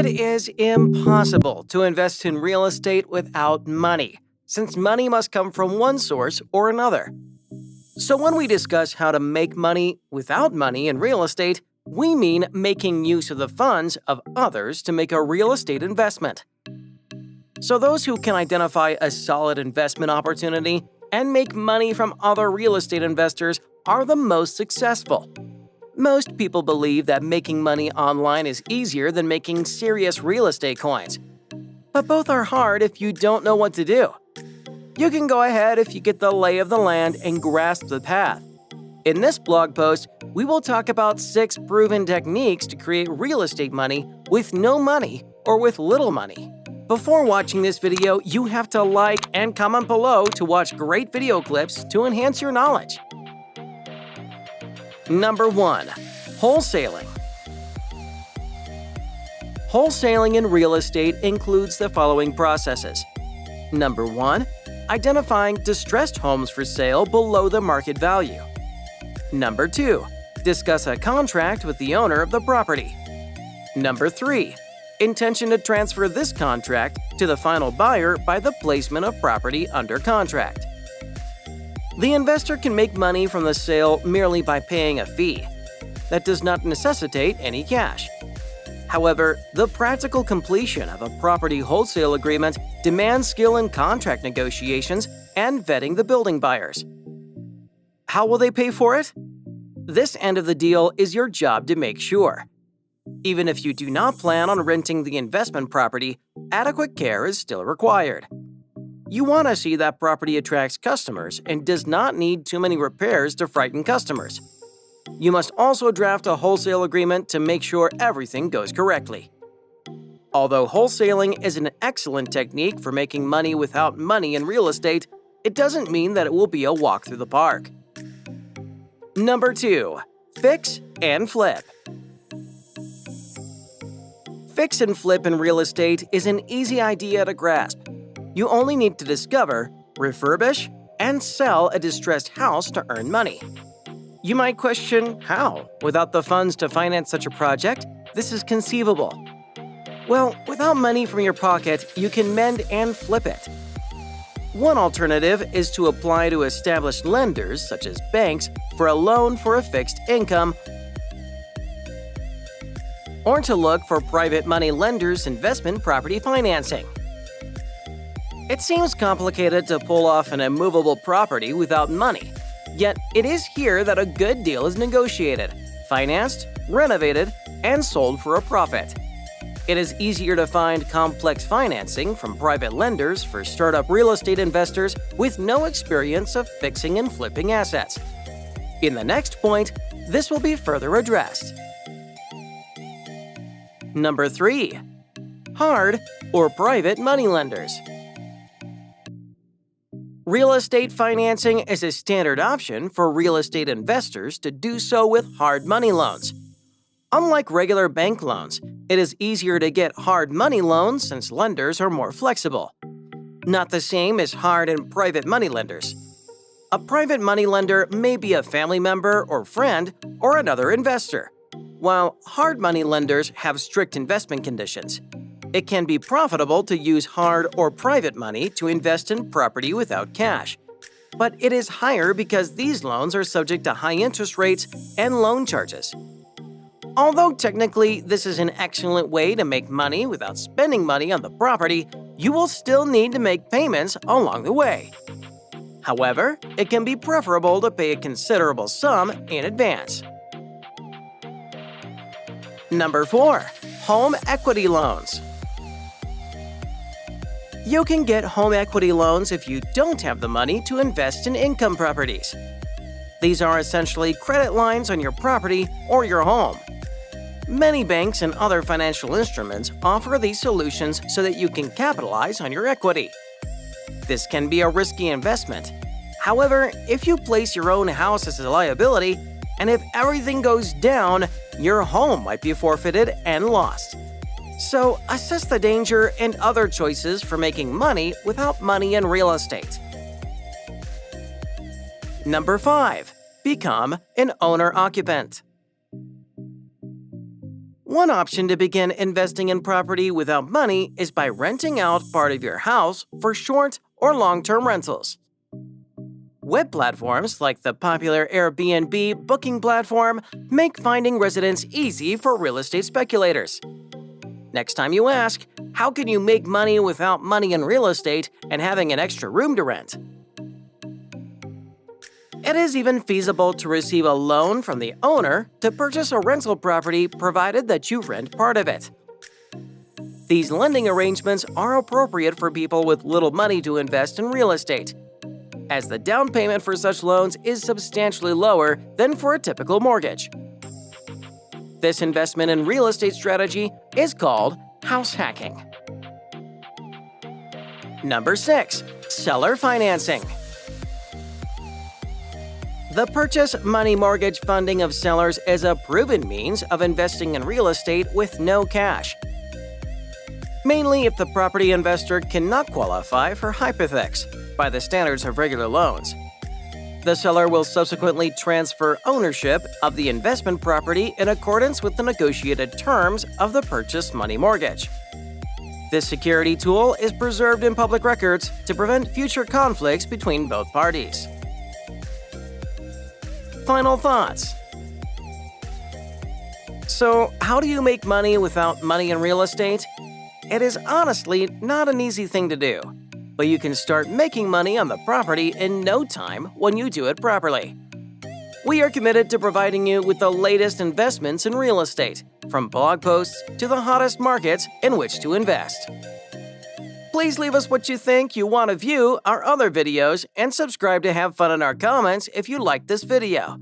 is impossible to invest in real estate without money, since money must come from one source or another. So when we discuss how to make money without money in real estate, we mean making use of the funds of others to make a real estate investment. So those who can identify a solid investment opportunity and make money from other real estate investors are the most successful. Most people believe that making money online is easier than making serious real estate coins. But both are hard if you don't know what to do. You can go ahead if you get the lay of the land and grasp the path. In this blog post, we will talk about 6 proven techniques to create real estate money with no money or with little money. Before watching this video, you have to like and comment below to watch great video clips to enhance your knowledge. Number 1. Wholesaling. Wholesaling in real estate includes the following processes. Number 1. Identifying distressed homes for sale below the market value. Number 2. Discuss a contract with the owner of the property. Number 3. Intention to transfer this contract to the final buyer by the placement of property under contract. The investor can make money from the sale merely by paying a fee. That does not necessitate any cash. However, the practical completion of a property wholesale agreement demands skill in contract negotiations and vetting the building buyers. How will they pay for it? This end of the deal is your job to make sure. Even if you do not plan on renting the investment property, adequate care is still required. You want to see that property attracts customers and does not need too many repairs to frighten customers. You must also draft a wholesale agreement to make sure everything goes correctly. Although wholesaling is an excellent technique for making money without money in real estate, it doesn't mean that it will be a walk through the park. Number 2. Fix and flip. Fix and flip in real estate is an easy idea to grasp. You only need to discover, refurbish, and sell a distressed house to earn money. You might question how, without the funds to finance such a project, this is conceivable. Well, without money from your pocket, you can mend and flip it. One alternative is to apply to established lenders, such as banks, for a loan for a fixed income, or to look for private money lenders' investment property financing. It seems complicated to pull off an immovable property without money, yet it is here that a good deal is negotiated, financed, renovated, and sold for a profit. It is easier to find complex financing from private lenders for startup real estate investors with no experience of fixing and flipping assets. In the next point, this will be further addressed. Number 3. Hard or private money lenders. Real estate financing is a standard option for real estate investors to do so with hard money loans. Unlike regular bank loans, it is easier to get hard money loans since lenders are more flexible. Not the same as hard and private money lenders. A private money lender may be a family member or friend or another investor, while hard money lenders have strict investment conditions. It can be profitable to use hard or private money to invest in property without cash, but it is higher because these loans are subject to high interest rates and loan charges. Although technically this is an excellent way to make money without spending money on the property, you will still need to make payments along the way. However, it can be preferable to pay a considerable sum in advance. Number 4. Home equity loans. You can get home equity loans if you don't have the money to invest in income properties. These are essentially credit lines on your property or your home. Many banks and other financial instruments offer these solutions so that you can capitalize on your equity. This can be a risky investment. However, if you place your own house as a liability, and if everything goes down, your home might be forfeited and lost. So, assess the danger and other choices for making money without money in real estate. Number 5. Become an owner-occupant. One option to begin investing in property without money is by renting out part of your house for short or long-term rentals. Web platforms like the popular Airbnb booking platform make finding residence easy for real estate speculators. Next time you ask, how can you make money without money in real estate and having an extra room to rent? It is even feasible to receive a loan from the owner to purchase a rental property provided that you rent part of it. These lending arrangements are appropriate for people with little money to invest in real estate, as the down payment for such loans is substantially lower than for a typical mortgage. This investment in real estate strategy is called house hacking. Number 6. Seller financing. The purchase money mortgage funding of sellers is a proven means of investing in real estate with no cash, mainly if the property investor cannot qualify for hypothecs by the standards of regular loans. The seller will subsequently transfer ownership of the investment property in accordance with the negotiated terms of the purchase money mortgage. This security tool is preserved in public records to prevent future conflicts between both parties. Final thoughts. So, how do you make money without money in real estate? It is honestly not an easy thing to do, but you can start making money on the property in no time when you do it properly. We are committed to providing you with the latest investments in real estate, from blog posts to the hottest markets in which to invest. Please leave us what you think you want to view our other videos and subscribe to have fun in our comments if you liked this video.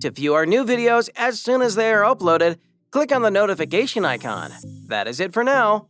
To view our new videos as soon as they are uploaded, click on the notification icon. That is it for now.